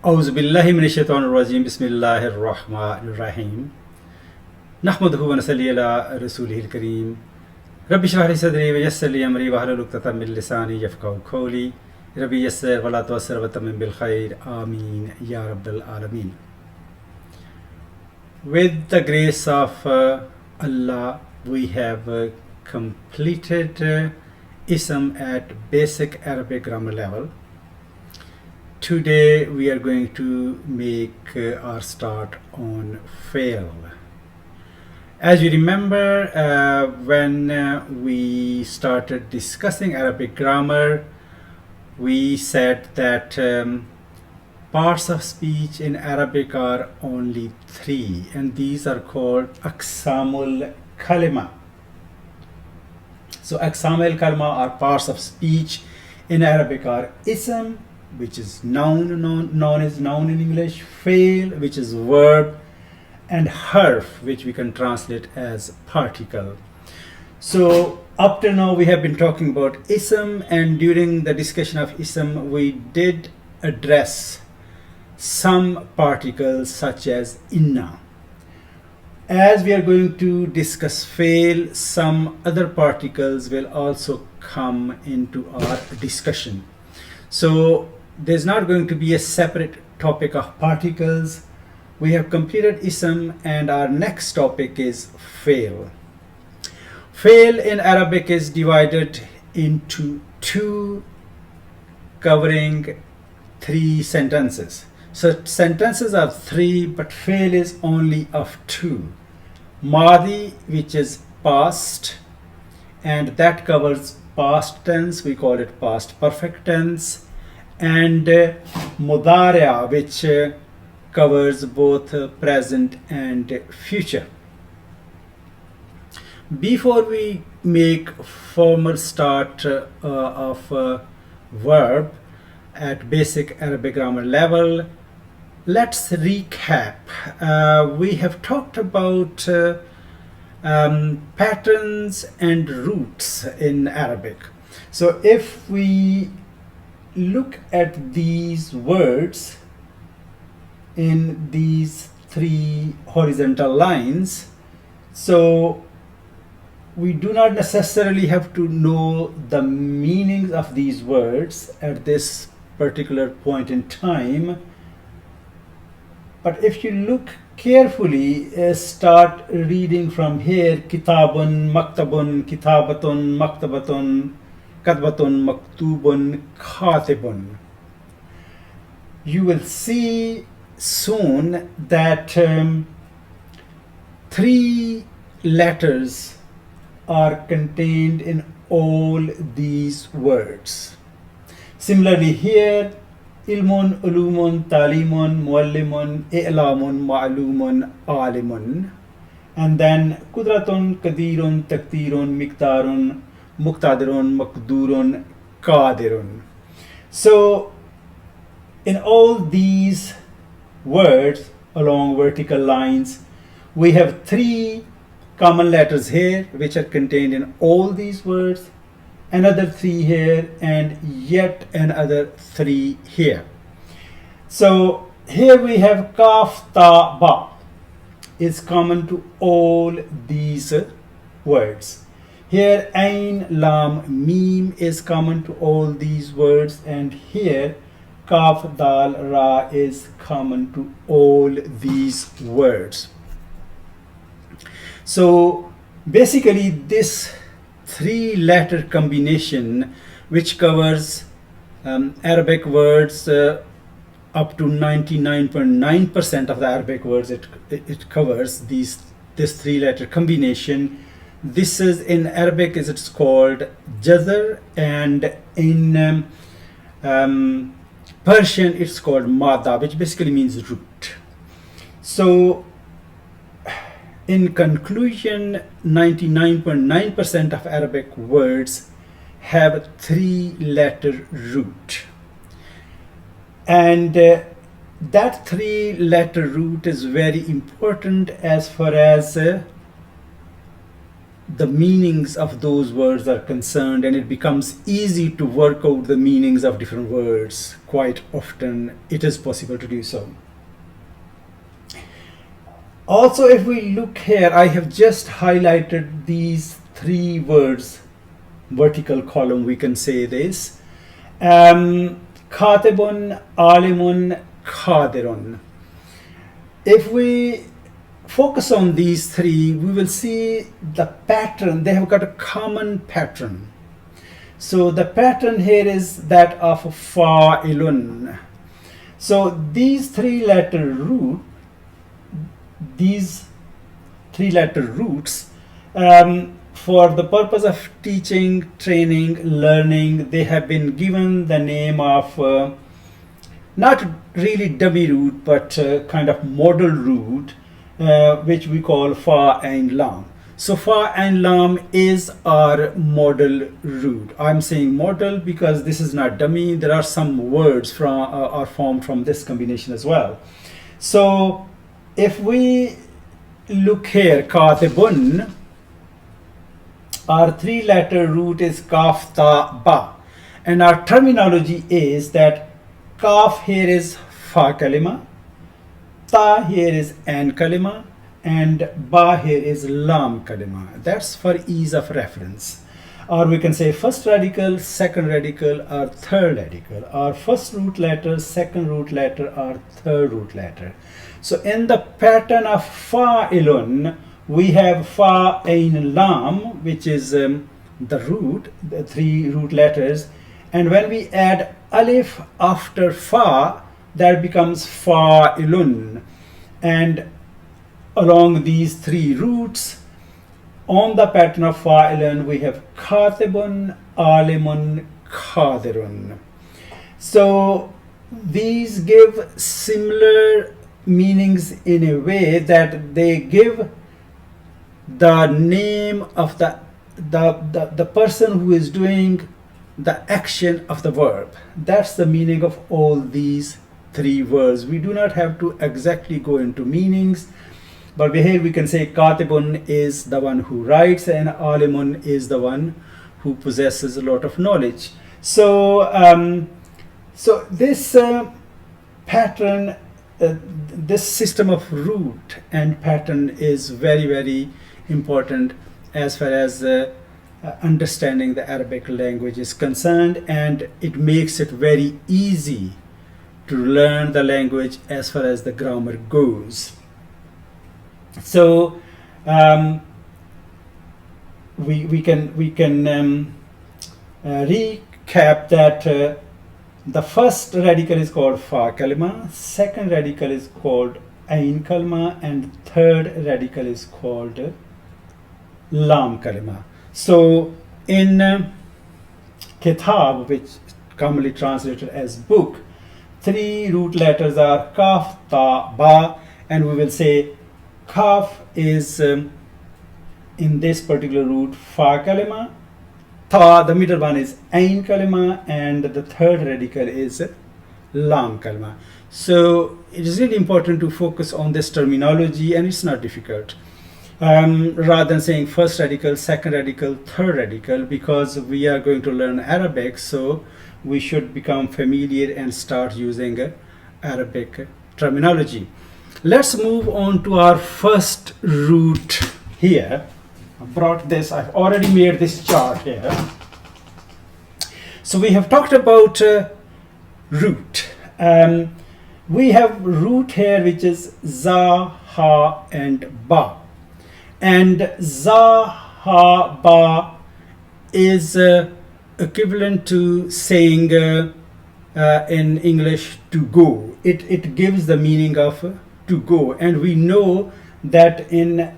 أعوذ بالله من الشيطان الرجيم بسم الله الرحمن الرحيم نحمده ونصلي على رسوله الكريم رب اشرح لي صدري ويسر لي أمري واحلل عقدة من لساني يفقهوا قولي ربي يسر ولا تعسر وتمم بالخير آمين يا رب العالمين. With the grace of Allah, we have completed ism at basic Arabic grammar level. Today we are going to make our start on fail. As you remember, when we started discussing Arabic grammar, we said that parts of speech in Arabic are only three, and these are called aqsamul kalima. So aqsamul kalima are parts of speech in Arabic are ism, which is known as noun in English, fail, which is verb, and harf, which we can translate as particle. So up till now we have been talking about ism, and during the discussion of ism we did address some particles such as inna. As we are going to discuss fail, some other particles will also come into our discussion. So there's not going to be a separate topic of particles. We have completed ism, and our next topic is fail. Fail in Arabic is divided into two, covering three sentences. So sentences are three, but fail is only of two. Madi, which is past, and that covers past tense, we call it past perfect tense, and mudari'a, which covers both present and future. Before we make formal start of verb at basic Arabic grammar level, let's recap. We have talked about patterns and roots in Arabic. So if we look at these words in these three horizontal lines, so we do not necessarily have to know the meanings of these words at this particular point in time, but if you look carefully, start reading from here: kitabun, maktabun, kitabatun, maktabatun, katbatun, maktubun, khatibun. You will see soon that three letters are contained in all these words. Similarly here, ilmun, ulumun, talimun, muallimun, i'lamun, ma'lumun, alimun, and then kudratun, kadirun, takdirun, miktarun, muqtadirun, maqdurun, qadirun. So in all these words along vertical lines, we have three common letters here which are contained in all these words, another three here, and yet another three here. So here we have kaf, ta, ba is common to all these words. Here ain, lam, mim is common to all these words, and here kaf, dal, ra is common to all these words. So basically this three letter combination, which covers Arabic words up to 99.9% of the Arabic words, it covers this three letter combination. This is in Arabic it's called jazr, and in Persian it's called mada, which basically means root. So in conclusion, 99.9% of Arabic words have three letter root, and that three letter root is very important as far as the meanings of those words are concerned, and it becomes easy to work out the meanings of different words. Quite often it is possible to do so. Also, if we look here, I have just highlighted these three words, vertical column, we can say this. Khatibun, alimun, khadirun. If we focus on these three, we will see the pattern. They have got a common pattern. So the pattern here is that of fa'ilun. So these three letter roots, for the purpose of teaching, training, learning, they have been given the name of not really dummy root, but kind of model root, which we call fa and lam. So fa and lam is our model root. I'm saying model because this is not dummy. There are some words from are formed from this combination as well. So if we look here, katibun, our three letter root is kaf ta ba, and our terminology is that kaf here is fa kalima, ta here is an kalima, and ba here is lam kalima. That's for ease of reference. Or we can say first radical, second radical, or third radical, or first root letter, second root letter, or third root letter. So in the pattern of fa'ilun, we have fa ain lam, which is the root, the three root letters, and when we add alif after fa, that becomes fa'ilun. And along these three roots, on the pattern of fa'ilun, we have khatibun, alimun, khadirun. So these give similar meanings in a way that they give the name of the person who is doing the action of the verb. That's the meaning of all these three words. We do not have to exactly go into meanings, but here we can say katibun is the one who writes and alimun is the one who possesses a lot of knowledge. So so this pattern, this system of root and pattern is very, very important as far as understanding the Arabic language is concerned, and it makes it very easy to learn the language as far as the grammar goes. So we can recap that the first radical is called fa kalima, second radical is called ain kalima, and third radical is called lam kalima. So in kitab, which commonly translated as book, three root letters are kaf, ta, ba, and we will say kaf is in this particular root fa kalima, ta, the middle one is ain kalima, and the third radical is lam kalima. So it is really important to focus on this terminology, and it's not difficult. Rather than saying first radical, second radical, third radical, because we are going to learn Arabic, so we should become familiar and start using Arabic terminology. Let's move on to our first root here. I brought this, I've already made this chart here. So we have talked about root. We have root here which is za, ha, and ba. And za, ha, ba is equivalent to saying in English to go. It gives the meaning of to go, and we know that in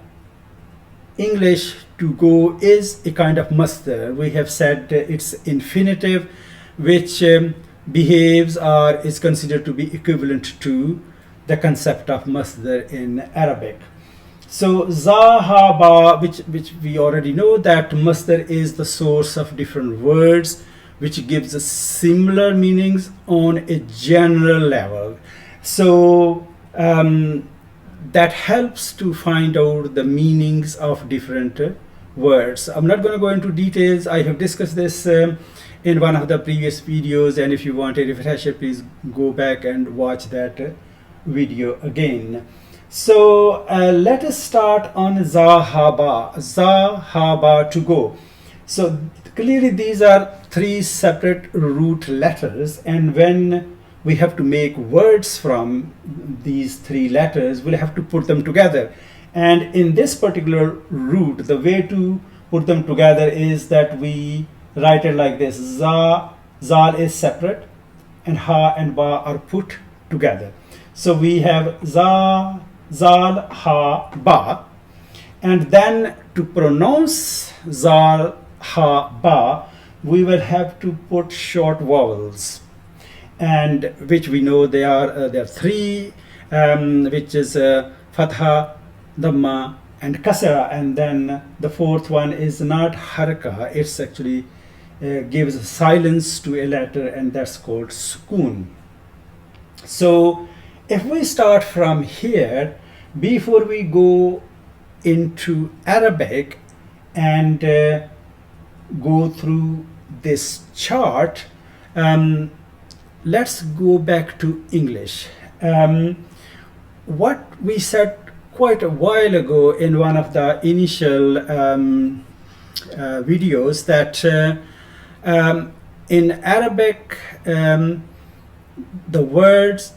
English to go is a kind of masdar. We have said it's infinitive, which behaves or is considered to be equivalent to the concept of masdar in Arabic. So za, ha, ba, which we already know that masdar is the source of different words, which gives us similar meanings on a general level. So that helps to find out the meanings of different words. I'm not going to go into details. I have discussed this in one of the previous videos, and if you want a refresher, please go back and watch that video again. So let us start on Zahaba. Zahaba, to go. So clearly these are three separate root letters, and when we have to make words from these three letters, we'll have to put them together. And in this particular root, the way to put them together is that we write it like this. Zal is separate, and ha and ba are put together. So we have zal, ha, ba. And then to pronounce zal, ha, ba, we will have to put short vowels, and which we know there are three, which is fatha, dhamma, and kasra, and then the fourth one is not haraka. It's actually gives silence to a letter, and that's called sukoon. So if we start from here, before we go into Arabic and go through this chart, let's go back to English. What we said quite a while ago in one of the initial videos, that in Arabic, the words,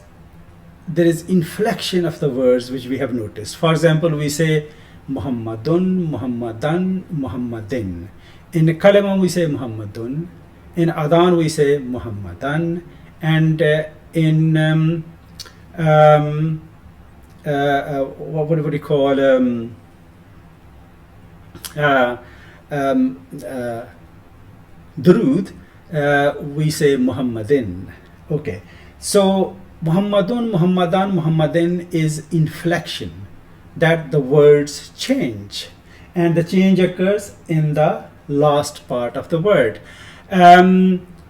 there is inflection of the words which we have noticed. For example, we say Muhammadun, Muhammadan, Muhammadin. In Kalima we say Muhammadun. In Adhan we say Muhammadan. And in what would you call Durood, we say Muhammadin. Okay, so Muhammadun, Muhammadan, Muhammadin is inflection, that the words change, and the change occurs in the last part of the word.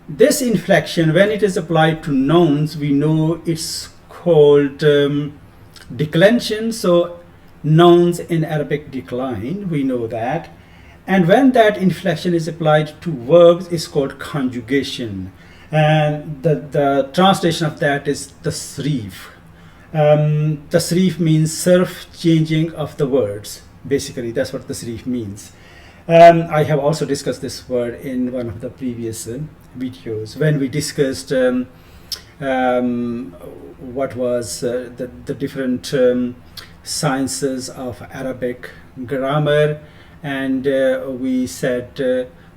This inflection, when it is applied to nouns, we know it's called declension. So nouns in Arabic decline, we know that. And when that inflection is applied to verbs, it's called conjugation. And the translation of that is tasrif. Tasrif means surf changing of the words. Basically, that's what tasrif means. I have also discussed this word in one of the previous videos when we discussed what was the different sciences of Arabic grammar, and we said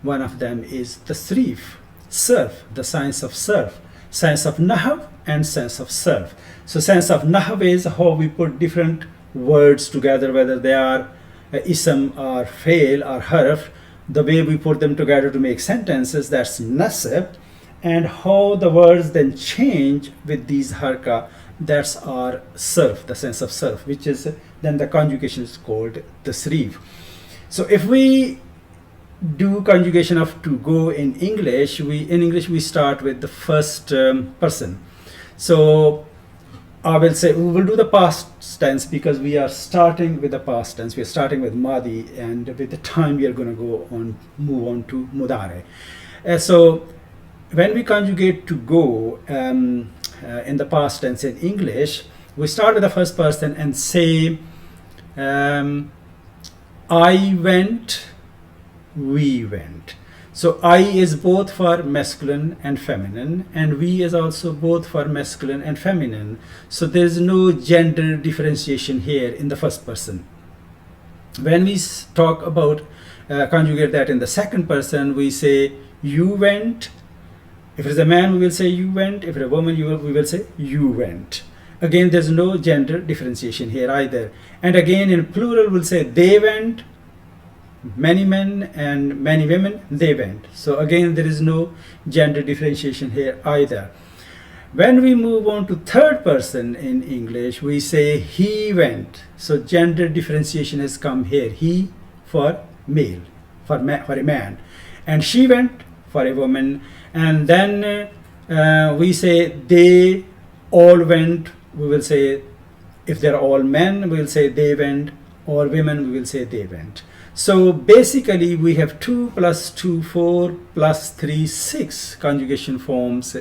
one of them is tasrif, surf, the science of surf, science of nahw and science of surf. So science of nahw is how we put different words together, whether they are ism or fail or harf, the way we put them together to make sentences, that's nasab. And how the words then change with these harka, that's our surf, the sense of surf, which is then the conjugation is called tasrif. So if we do conjugation of to go in English, we start with the first person. So I will say we will do the past tense because we are starting with the past tense. We are starting with Madi, and with the time we are going to move on to Mudare. So when we conjugate to go in the past tense in English, we start with the first person and say I went, we went. So I is both for masculine and feminine, and we is also both for masculine and feminine. So there is no gender differentiation here in the first person. When we talk about conjugate that in the second person, we say you went. If it is a man, we will say you went. If it is a woman, we will say you went. Again, there's no gender differentiation here either. And again, in plural, we'll say they went. Many men and many women, they went. So again, there is no gender differentiation here either. When we move on to third person in English, we say he went. So gender differentiation has come here. He for male, for a man, and she went for a woman. And then we say they all went. We will say if they're all men, we will say they went. Or women, we will say they went. So basically we have 2 plus 2 4 plus 3 6 conjugation forms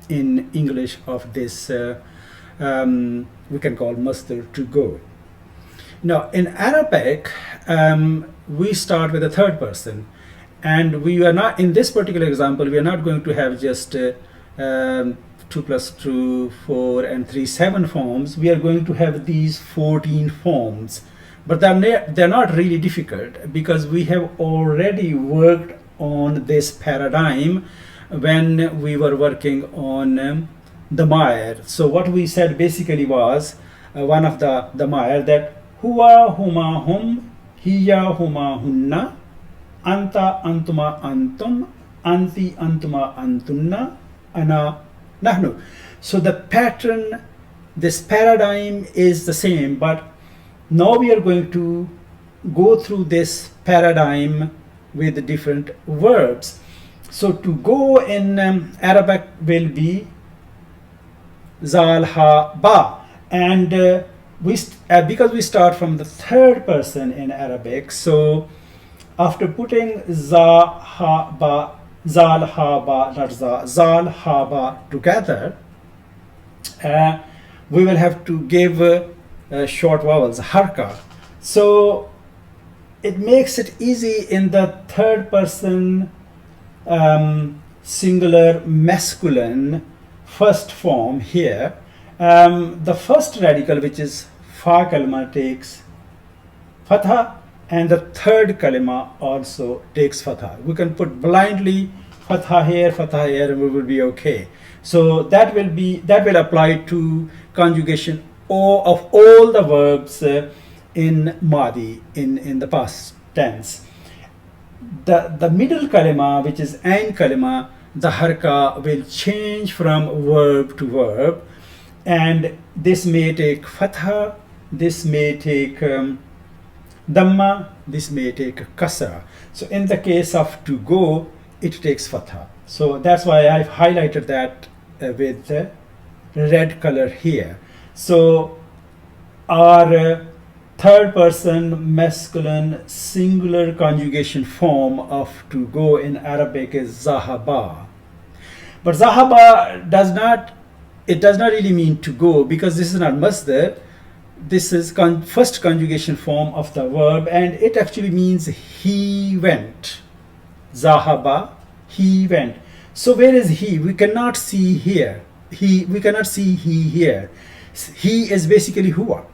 in English of this we can call masdar to go. Now in Arabic we start with the third person, and we are not, in this particular example, we are not going to have just 2 plus 2 4 and 3 7 forms. We are going to have these 14 forms, but they're not really difficult because we have already worked on this paradigm when we were working on the Mayer. So what we said basically was one of the Mayer, that huwa huma hum, hiya huma hunna, anta antuma antum, anti antuma antunna, ana nahnu. So the pattern, this paradigm is the same, but now we are going to go through this paradigm with different verbs. So to go in Arabic will be zal ha ba, and because we start from the third person in Arabic, so after putting za ha ba, zal ha ba, not za, zal ha ba together, we will have to give short vowels, harka. So it makes it easy in the third person singular masculine first form here. The first radical, which is fa kalima, takes fatha, and the third kalima also takes fatha. We can put blindly fatha here, and we will be okay. So that will apply to conjugation of all the verbs in Madi, in the past tense. The middle kalima, which is ain kalima, the harka will change from verb to verb, and this may take fatha, this may take dhamma, this may take kasra. So in the case of to go, it takes fatha. So that's why I've highlighted that with the red color here. So our third person masculine singular conjugation form of to go in Arabic is zahaba. But zahaba does not really mean to go, because this is not masdar. This is first conjugation form of the verb, and it actually means he went. Zahaba, he went. So where is he? We cannot see here. We cannot see he here. He is basically huwa.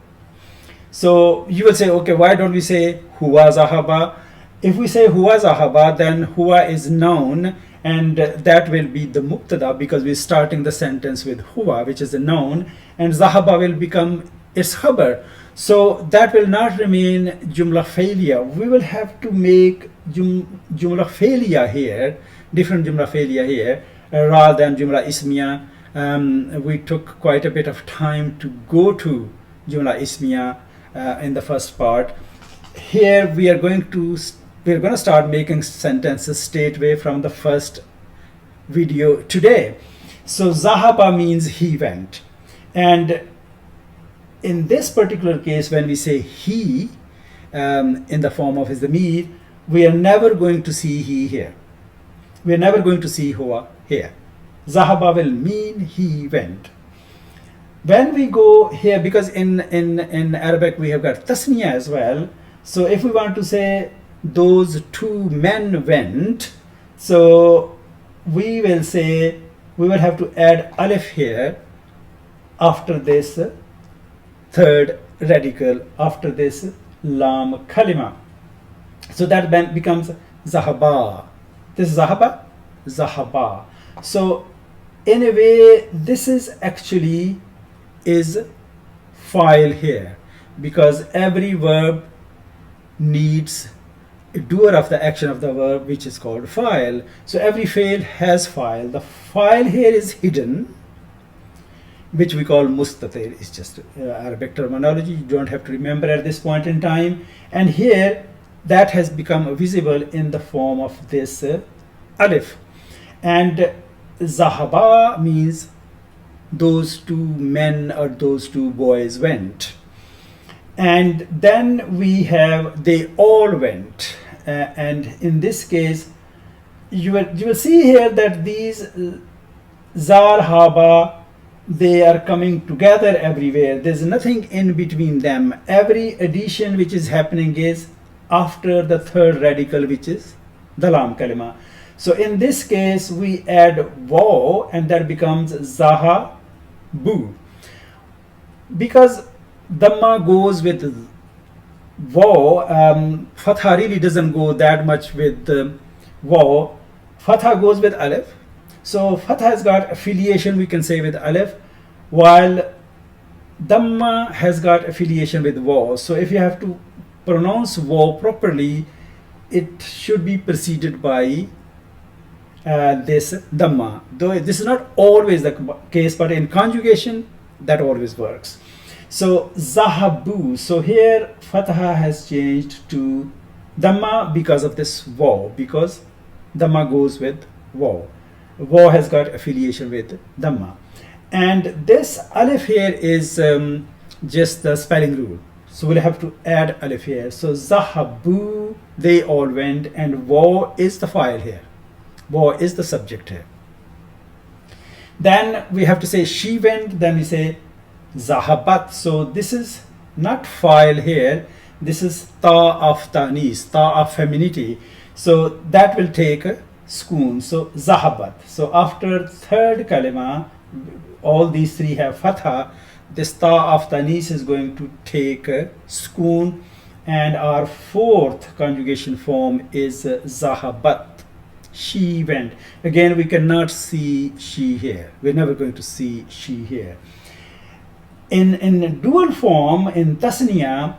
So you will say, okay, why don't we say huwa zahaba? If we say huwa zahaba, then huwa is noun, and that will be the mubtada, because we're starting the sentence with huwa, which is a noun, and zahaba will become its khabar. So that will not remain jumla failure. We will have to make jumla failure here, different jumla failure here, rather than jumla ismiya. We took quite a bit of time to go to jumla ismiya in the first part. Here we're going to start making sentences straight away from the first video today. So zahaba means he went, and in this particular case, when we say he in the form of his dhamir, we are never going to see he here. We are never going to see huwa here. Zahaba will mean he went. When we go here, because in Arabic we have got tasniya as well, so if we want to say those two men went, so we will say, we will have to add alif here after this third radical, after this lam kalima. So that then becomes zahaba. This is zahaba, zahaba. So in a way, this is actually is file here, because every verb needs a doer of the action of the verb, which is called file. So every fi'l has file. The file here is hidden, which we call mustatir. It's just Arabic terminology. You don't have to remember at this point in time. And here, that has become visible in the form of this alif. And zahaba means those two men or those two boys went. And then we have they all went. And in this case, you will see here that these Zal Haba, they are coming together everywhere. There's nothing in between them. Every addition which is happening is after the third radical, which is the lam kalima. So in this case, we add waw, and that becomes zaha bu. Because dhamma goes with waw, fatha really doesn't go that much with waw. Fatha goes with alif. So fatha has got affiliation, we can say, with alif, while dhamma has got affiliation with waw. So if you have to pronounce waw properly, it should be preceded by this dhamma. Though this is not always the case, but in conjugation, that always works. So zahabu. So here fatha has changed to dhamma because of this waw, because dhamma goes with waw. Waw has got affiliation with dhamma. And this alif here is just the spelling rule. So we'll have to add alif here. So zahabu, they all went, and waw is the file here. Waw is the subject here. Then we have to say she went, then we say zahabat. So this is not file here. This is ta of tanis, ta of femininity. So that will take a schoon. So zahabat. So after third kalima, all these three have fatha. This ta of tanis is going to take a schoon, and our fourth conjugation form is zahabat. She went. Again, we cannot see she here. We're never going to see she here. In dual form, in tasniya,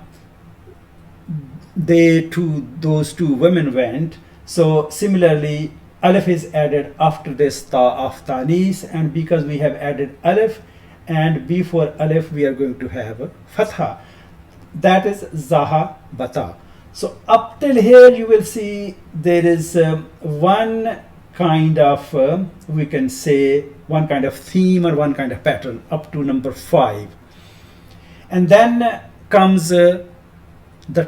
those two women went. So similarly, alif is added after this ta of tanis, and because we have added alif, and before alif we are going to have fatha. That is zaha bata. So up till here you will see there is one kind of, we can say, one kind of theme or one kind of pattern up to number 5. And then comes the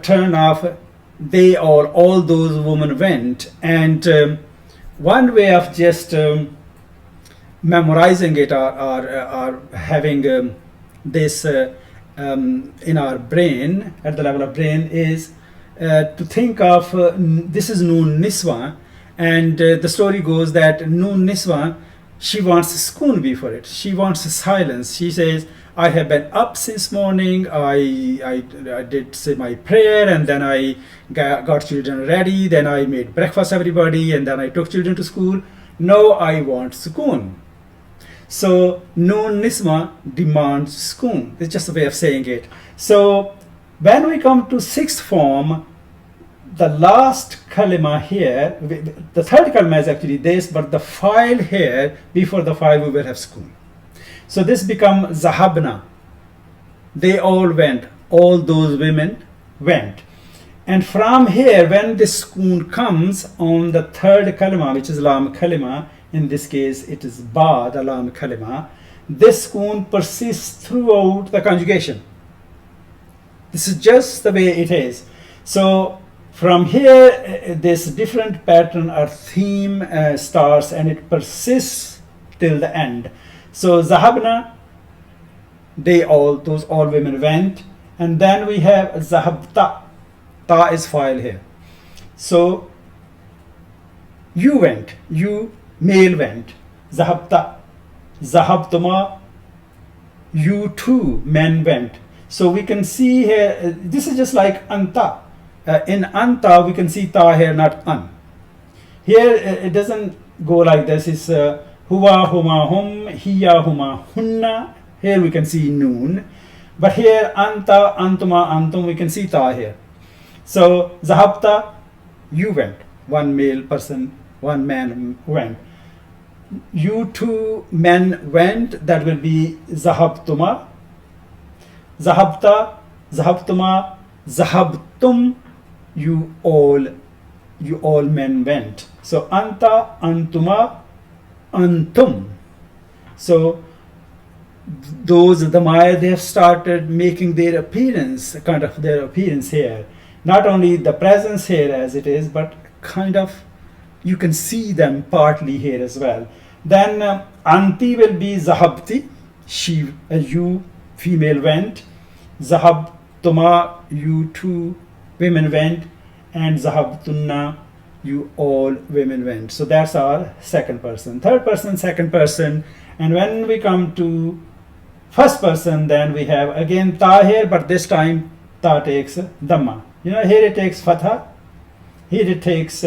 turn of they all those women went. And one way of just memorizing it or having this in our brain, at the level of brain, is to think of this is Noon Niswa, and the story goes that Noon Niswa, she wants a schoon before it. She wants a silence. She says, I have been up since morning. I did say my prayer, and then I got children ready. Then I made breakfast everybody, and then I took children to school. Now I want schoon. So Noon Niswa demands schoon. It's just a way of saying it. So when we come to sixth form, the last kalima here, the third kalima is actually this, but the file here, before the file we will have schoon. So this becomes zahabna. They all went. All those women went. And from here, when this schoon comes on the third kalima, which is lam kalima, in this case it is ba, the lam kalima, this schoon persists throughout the conjugation. This is just the way it is. So from here, this different pattern or theme starts, and it persists till the end. So zahabna, those all women went, and then we have zahabta. Ta is file here. So you went, you male went. Zahabta, zahabtuma, you two men went. So we can see here, this is just like anta. In anta, we can see ta here, not an. Here, it doesn't go like this. It's huwa, huma, hum, hiya, huma, hunna. Here we can see noon. But here, anta, antuma, antum, we can see ta here. So, zahabta, you went. One male person, one man went. You two men went. That will be zahabtuma. Zahabta, zahabtuma, zahabtum, you all men went. So anta, antuma, antum. So those Damaya, they have started making their appearance, kind of their appearance here. Not only the presence here as it is, but kind of you can see them partly here as well. Then Anti will be Zahabti, she, you, female went. Zahab Tuma, you two women went. And Zahab Tunna, you all women went. So that's our second person. Third person, second person. And when we come to first person, then we have again Ta here, but this time Ta takes Dhamma. You know, here it takes Fatha, here it takes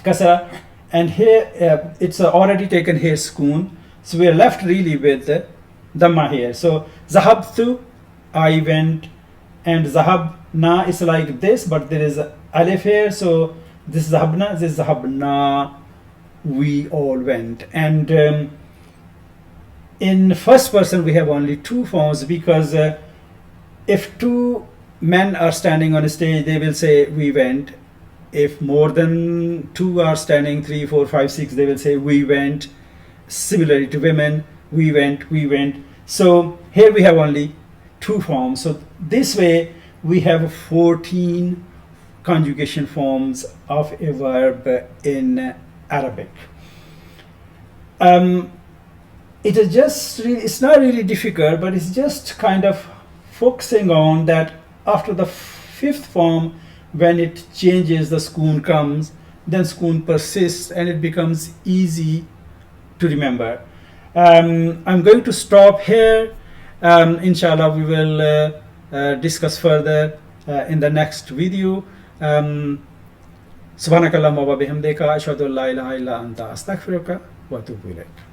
Kasra, and here it's already taken here Sukoon. So we are left really with Dhamma here. So Zahabtu, I went, and Zahab Na is like this, but there is Alif here. So this is Zahabna, this is Zahabna, we all went. And in first person we have only two forms, because if two men are standing on a stage, they will say we went. If more than two are standing, 3, 4, 5, 6, they will say we went. Similarly to women, we went, we went. So here we have only two forms. So this way we have 14 conjugation forms of a verb in Arabic. It is just really, it's not really difficult, but it's just kind of focusing on that after the fifth form, when it changes, the Sukoon comes, then Sukoon persists and it becomes easy to remember. I'm going to stop here. Inshallah, we will discuss further in the next video. Subhanakallahumma wa bihamdika ashhadu an la ilaha illa anta astaghfiruka wa atubu ilayk.